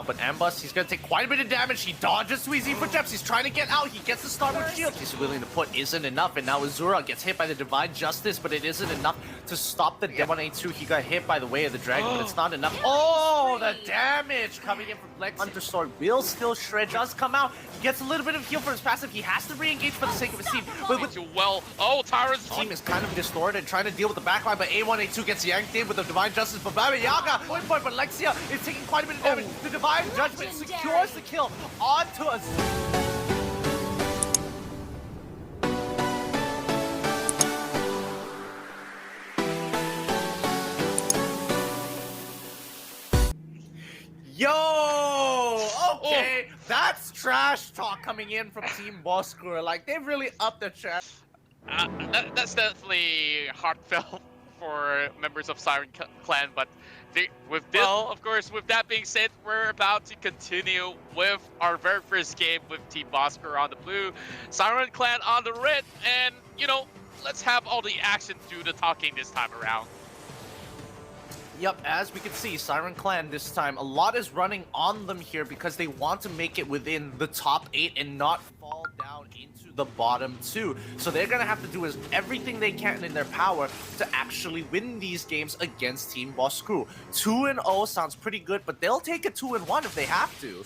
But Ambuss, he's going to take quite a bit of damage. He dodges too easy for Jeps. He's trying to get out. He gets the Starboard Shield. He's willing to put isn't enough. And now Azura gets hit by the Divine Justice, but it isn't enough to stop the 182. He got hit by the Way of the Dragon, but it's not enough. Oh, the damage coming in from Lex. Undersword will still shred. Does come out. He gets a little bit of heal for his passive. He has to re-engage for the sake of his team. But with Tyrant's team is kind of distorted and trying to deal with the backline, but A182 gets yanked in with the Divine Justice. But Baba Yaga, point, but Lexia is taking quite a bit of damage. The Divine Judgment secures the kill onto us. Yo! Okay, that's trash talk coming in from Team BOSSKURR. Like, they've really upped the trash. That's definitely heartfelt for members of Siren Clan, but of course, with that being said, we're about to continue with our very first game with Team BOSSKURR on the blue, Siren Clan on the red, and, you know, let's have all the action do the talking this time around. Yep, as we can see, Siren Clan this time, a lot is running on them here because they want to make it within the top 8 and not fall down into the bottom 2. So they're going to have to do everything they can in their power to actually win these games against Team BOSSKURR. 2-0 sounds pretty good, but they'll take a 2-1 if they have to.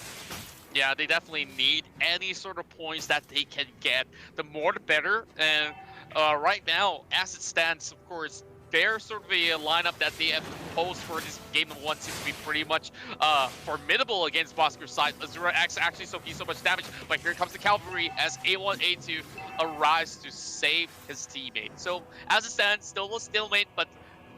Yeah, they definitely need any sort of points that they can get. The more the better, and right now, as it stands, of course, their sort of a lineup that they have proposed for this game of 1 seems to be pretty much formidable against BOSSKURR's side. Azura X actually soaking so much damage, but here comes the cavalry as A1A2 arrives to save his teammate. So as it stands, still a stalemate, but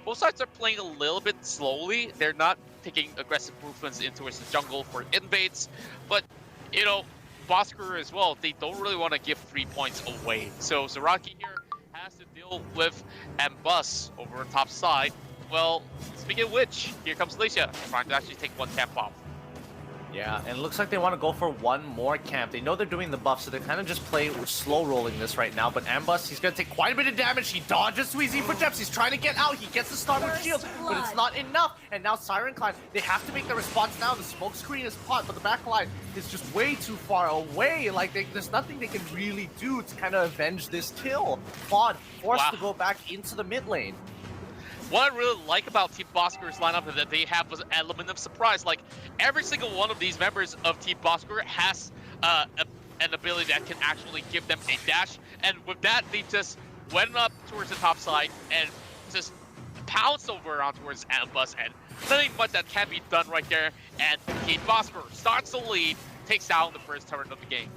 both sides are playing a little bit slowly. They're not taking aggressive movements into the jungle for invades, but you know, BOSSKURR as well, they don't really want to give 3 points away. So Zaraki here has to deal with Ambuss over on top side. Well, speaking of which, here comes Alicia trying to actually take one camp off. Yeah, and it looks like they want to go for one more camp. They know they're doing the buff, so they're kind of just slow rolling this right now. But Ambuss, he's going to take quite a bit of damage. He dodges too easy for Jeps. He's trying to get out. He gets the Starboard Shield, but it's not enough. And now Siren Clan, they have to make the response now. The smoke screen is caught, but the back line is just way too far away. Like, there's nothing they can really do to kind of avenge this kill. Claude forced to go back into the mid lane. What I really like about Team BOSSKURR's lineup is that they have an element of surprise. Like, every single one of these members of Team BOSSKURR has an ability that can actually give them a dash. And with that, they just went up towards the top side and just pounced over on towards Ambuss. And nothing much that can be done right there. And Team BOSSKURR starts the lead, takes down the first turn of the game.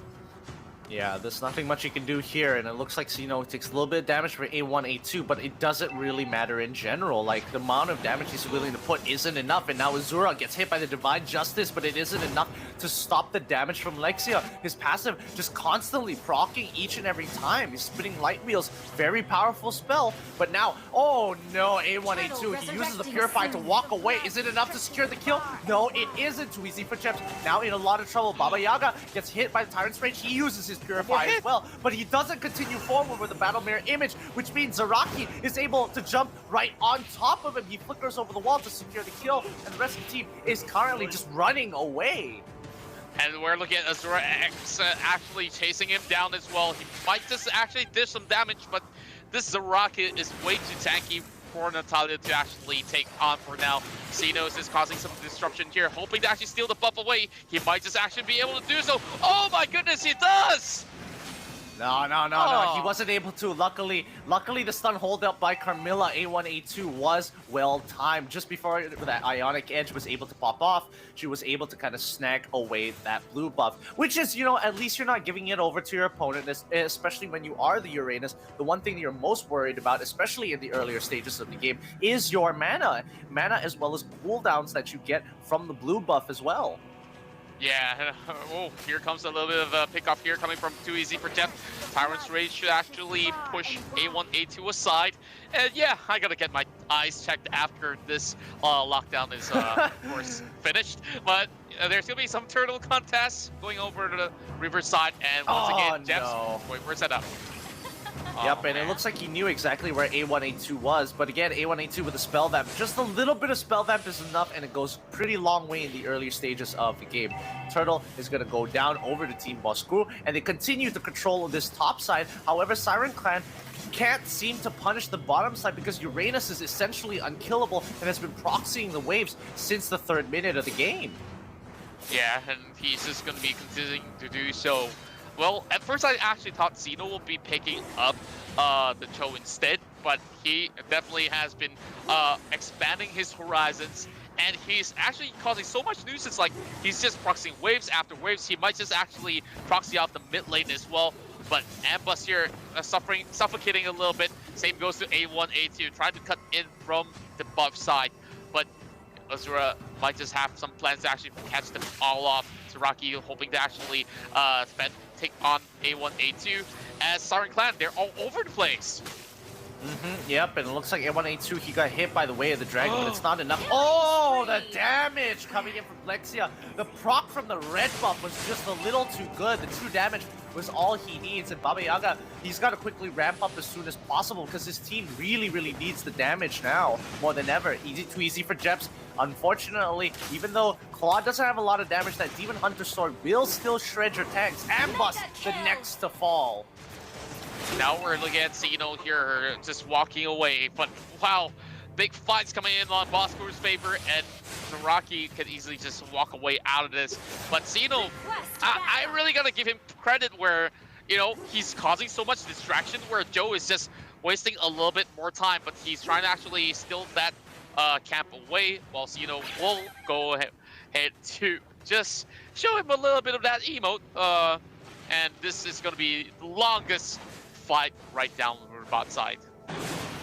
Yeah, there's nothing much you can do here, and it looks like, you know, it takes a little bit of damage for A1, A2, but it doesn't really matter in general. Like, the amount of damage he's willing to put isn't enough, and now Azura gets hit by the Divine Justice, but it isn't enough to stop the damage from Lexia. His passive just constantly proccing each and every time. He's spinning Light Wheels, very powerful spell, but now, oh no, A1, A2, he uses the Purify to walk away. Is it enough to secure the kill? No, it isn't. Too easy for Jeps. Now in a lot of trouble. Baba Yaga gets hit by the Tyrant's Rage. He uses his Purify as well, but he doesn't continue forward with the Battle Mirror image, which means Zaraki is able to jump right on top of him. He flickers over the wall to secure the kill, and the rest of the team is currently just running away. And we're looking at Azura X actually chasing him down as well. He might just actually dish some damage, but this Zaraki is way too tanky for Natalia to actually take on for now. Xenos is causing some disruption here, hoping to actually steal the buff away. He might just actually be able to do so. Oh my goodness, he does! No. He wasn't able to. Luckily, the stun hold up by Carmilla A1, A2 was well timed. Just before that Ionic Edge was able to pop off, she was able to kind of snag away that blue buff, which is, you know, at least you're not giving it over to your opponent, especially when you are the Uranus. The one thing you're most worried about, especially in the earlier stages of the game, is your mana as well as cooldowns that you get from the blue buff as well. Yeah, oh, here comes a little bit of a pickoff here coming from Too Easy for Jeff. Tyrant's Rage should actually push A1, A2 aside. And yeah, I gotta get my eyes checked after this lockdown is, of course, finished. But there's gonna be some turtle contests going over to the riverside. And once again, Jeff's going for a setup. Yep, and it looks like he knew exactly where A1A2 was, but again, A1A2 with a spell vamp. Just a little bit of spell vamp is enough, and it goes pretty long way in the earlier stages of the game. Turtle is going to go down over to Team BOSSKURR, and they continue to control this top side. However, Siren Clan can't seem to punish the bottom side because Uranus is essentially unkillable and has been proxying the waves since the 3rd minute of the game. Yeah, and he's just going to be continuing to do so. Well, at first I actually thought Zeno will be picking up the Cho instead, but he definitely has been expanding his horizons, and he's actually causing so much nuisance. Like, he's just proxying waves after waves. He might just actually proxy out the mid lane as well. But Ambus here suffocating a little bit. Same goes to A1, A2, trying to cut in from the buff side. But Azura might just have some plans to actually catch them all off. Zaraki hoping to actually take on A1, A2. As Siren Clan, they're all over the place. Yep, and it looks like A1A2, he got hit by the way of the dragon, but it's not enough. Oh, the damage coming in from Lexia. The proc from the red buff was just a little too good. The 2 damage was all he needs, and Baba Yaga, he's got to quickly ramp up as soon as possible because his team really, really needs the damage now more than ever. Too easy for Jeps. Unfortunately, even though Claude doesn't have a lot of damage, that Demon Hunter Sword will still shred your tanks. Ambus, the next to fall. Now we're looking at Zeno here just walking away, but wow, big fights coming in on BOSSKURR's favor, and Zaraki can easily just walk away out of this. But Zeno, I really gotta give him credit where, you know, he's causing so much distraction where Joe is just wasting a little bit more time, but he's trying to actually steal that camp away, while Zeno will go ahead to just show him a little bit of that emote, and this is gonna be the longest fight right down the bot side.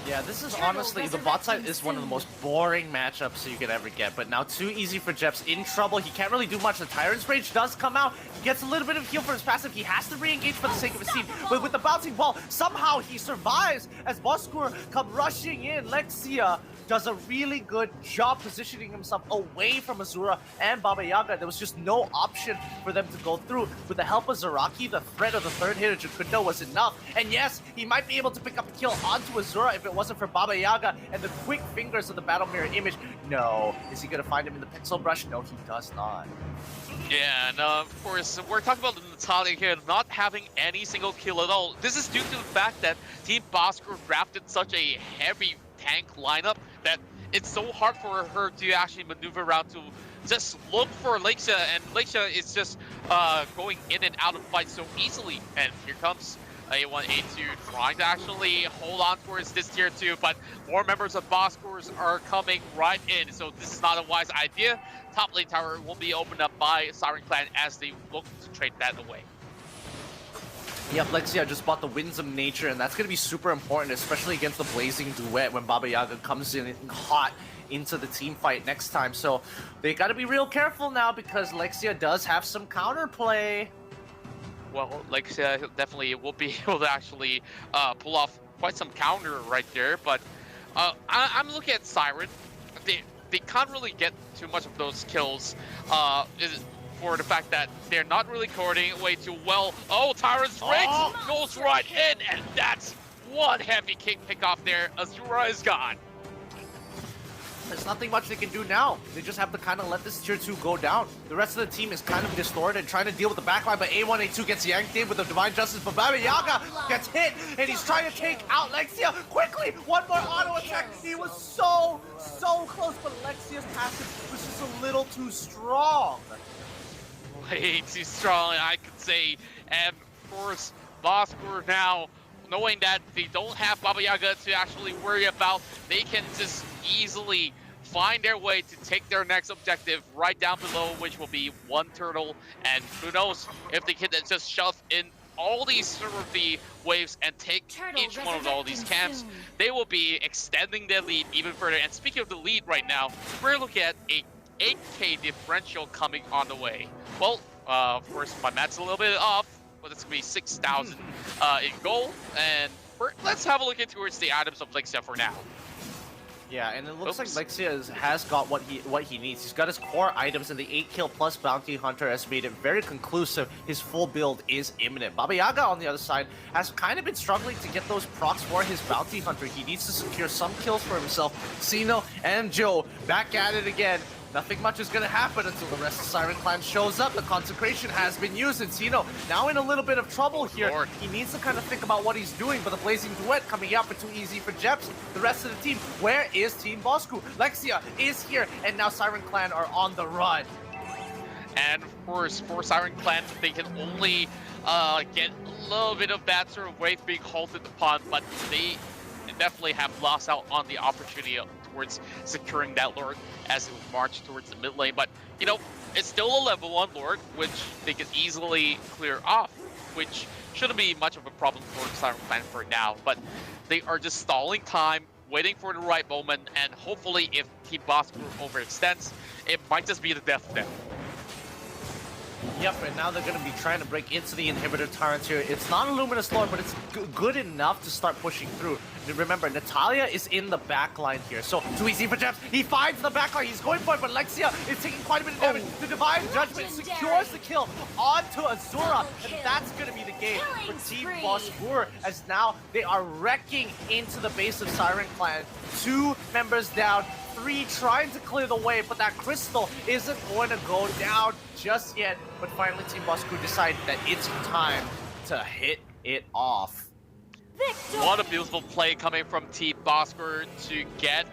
Yeah, this is honestly, the bot side is one of the most boring matchups you could ever get, but now too easy for Jeps, in trouble. He can't really do much. The Tyrant's Rage does come out. He gets a little bit of heal for his passive. He has to re-engage for the sake of his team, but with the bouncing ball, somehow he survives as BOSSKURR come rushing in. Lexia does a really good job positioning himself away from Azura and Baba Yaga. There was just no option for them to go through. With the help of Zaraki, the threat of the 3rd hit of Jakundo was enough. And yes, he might be able to pick up the kill onto Azura if it wasn't for Baba Yaga and the quick fingers of the Battle Mirror image. No. Is he going to find him in the Pixel Brush? No, he does not. Yeah, and of course, we're talking about Natalia here not having any single kill at all. This is due to the fact that Team BOSSKURR drafted such a heavy tank lineup that it's so hard for her to actually maneuver around to just look for Lexia, and Lexia is just going in and out of fights so easily. And here comes A1, A2 trying to actually hold on towards this tier 2, but more members of BOSSKURR are coming right in, so this is not a wise idea. Top lane tower will be opened up by Siren Clan as they look to trade that away. Yep, Lexia just bought the Winsome Nature, and that's going to be super important, especially against the Blazing Duet when Baba Yaga comes in hot into the team fight next time. So they got to be real careful now because Lexia does have some counterplay. Well, Lexia definitely will be able to actually pull off quite some counter right there, but I'm looking at Siren. They can't really get too much of those kills. For the fact that they're not really coordinating way too well. Oh, Tyrant's Rage goes right in, and that's one heavy kick pick off there. Azura is gone. There's nothing much they can do now. They just have to kind of let this tier 2 go down. The rest of the team is kind of distorted, trying to deal with the backline, but A1, A2 gets yanked in with the Divine Justice, but Baba Yaga gets hit, and he's trying to take out Lexia. Quickly, one more auto attack. He was so close, but Lexia's passive was just a little too strong. Way too strong, I could say. And of course, BOSSKURR now, knowing that they don't have Baba Yaga to actually worry about, they can just easily find their way to take their next objective right down below, which will be 1 turtle. And who knows if they can just shove in all these sort of the waves and take each one of all these camps, they will be extending their lead even further. And speaking of the lead right now, we're looking at a 8k differential coming on the way. Well, of course, my math's a little bit off, but it's going to be 6,000 in gold. And let's have a look into towards the items of Lexia for now. Yeah, and it looks Oops. like Lexia has got what he needs. He's got his core items, and the 8-kill plus Bounty Hunter has made it very conclusive. His full build is imminent. Baba Yaga, on the other side, has kind of been struggling to get those procs for his Bounty Hunter. He needs to secure some kills for himself. Sino and Joe back at it again. Nothing much is going to happen until the rest of Siren Clan shows up. The consecration has been used, and Sino now in a little bit of trouble here. Lord. He needs to kind of think about what he's doing, but the Blazing Duet coming out for too easy for Jeps. The rest of the team, where is Team BOSSKURR? Lexia is here, and now Siren Clan are on the run. And of course, for Siren Clan, they can only get a little bit of that sort of wave being halted upon, but they definitely have lost out on the opportunity towards securing that Lord as it would march towards the mid lane. But, you know, it's still a level 1 Lord, which they can easily clear off, which shouldn't be much of a problem for Siren Clan for now. But they are just stalling time, waiting for the right moment, and hopefully if Team BOSSKURR overextends, it might just be the death of them. Yep, and now they're going to be trying to break into the inhibitor turrets here. It's not a Luminous Lord, but it's good enough to start pushing through. Remember, Natalia is in the backline here, so too easy for Jeff. He finds the backline, he's going for it, but Lexia is taking quite a bit of damage. The Divine Judgment secures the kill onto Azura, and that's going to be the game for Team BOSSKURR, as now they are wrecking into the base of Siren Clan. 2 members down, 3 trying to clear the way, but that crystal isn't going to go down just yet. But finally, Team BOSSKURR decided that it's time to hit it off. What a beautiful play coming from Team BOSSKURR to get